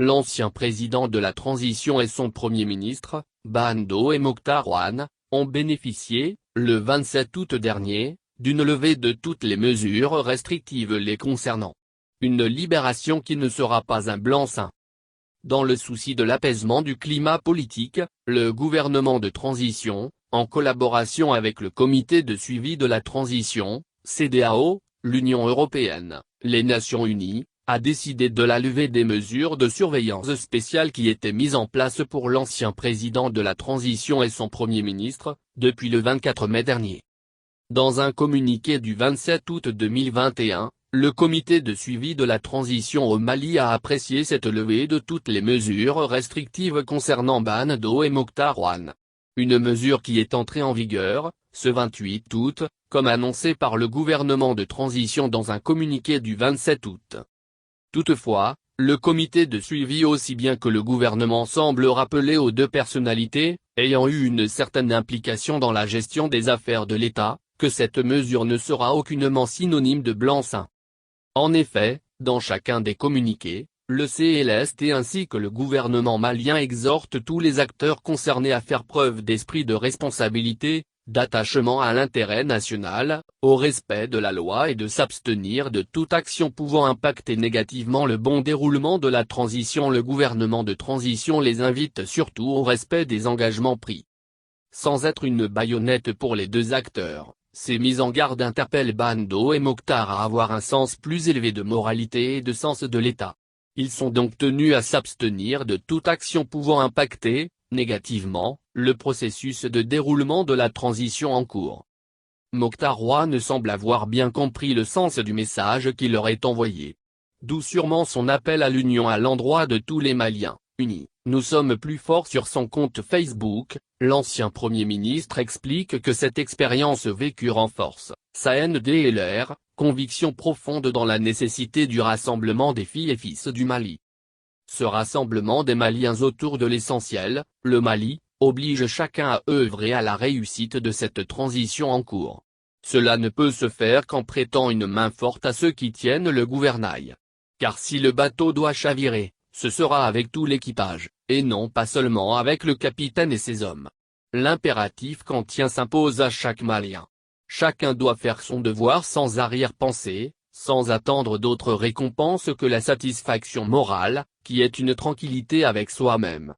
L'ancien président de la transition et son premier ministre, Ban Do et Mokhtar Rouane, ont bénéficié, le 27 août dernier, d'une levée de toutes les mesures restrictives les concernant. Une libération qui ne sera pas un blanc-seing. Dans le souci de l'apaisement du climat politique, le gouvernement de transition, en collaboration avec le Comité de suivi de la transition, CEDEAO, l'Union européenne, les Nations unies, a décidé de la levée des mesures de surveillance spéciale qui étaient mises en place pour l'ancien président de la transition et son premier ministre, depuis le 24 mai dernier. Dans un communiqué du 27 août 2021, le comité de suivi de la transition au Mali a apprécié cette levée de toutes les mesures restrictives concernant Ban Do et Mokhtar Rouane. Une mesure qui est entrée en vigueur, ce 28 août, comme annoncé par le gouvernement de transition dans un communiqué du 27 août. Toutefois, le comité de suivi aussi bien que le gouvernement semble rappeler aux deux personnalités, ayant eu une certaine implication dans la gestion des affaires de l'État, que cette mesure ne sera aucunement synonyme de blanc-seing. En effet, dans chacun des communiqués, le CLST ainsi que le gouvernement malien exhortent tous les acteurs concernés à faire preuve d'esprit de responsabilité, d'attachement à l'intérêt national, au respect de la loi et de s'abstenir de toute action pouvant impacter négativement le bon déroulement de la transition. Le gouvernement de transition les invite surtout au respect des engagements pris. Sans être une baïonnette pour les deux acteurs, ces mises en garde interpellent Ban Do et Mokhtar à avoir un sens plus élevé de moralité et de sens de l'État. Ils sont donc tenus à s'abstenir de toute action pouvant impacter, négativement, le processus de déroulement de la transition en cours. Mokhtar Rouane semble avoir bien compris le sens du message qui leur est envoyé. D'où sûrement son appel à l'union à l'endroit de tous les Maliens, unis. Nous sommes plus forts. Sur son compte Facebook, l'ancien Premier ministre explique que cette expérience vécue renforce sa NDLR, conviction profonde dans la nécessité du rassemblement des filles et fils du Mali. Ce rassemblement des Maliens autour de l'essentiel, le Mali, oblige chacun à œuvrer à la réussite de cette transition en cours. Cela ne peut se faire qu'en prêtant une main forte à ceux qui tiennent le gouvernail. Car si le bateau doit chavirer, ce sera avec tout l'équipage, et non pas seulement avec le capitaine et ses hommes. L'impératif kantien s'impose à chaque Malien. Chacun doit faire son devoir sans arrière-pensée, sans attendre d'autre récompense que la satisfaction morale, qui est une tranquillité avec soi-même.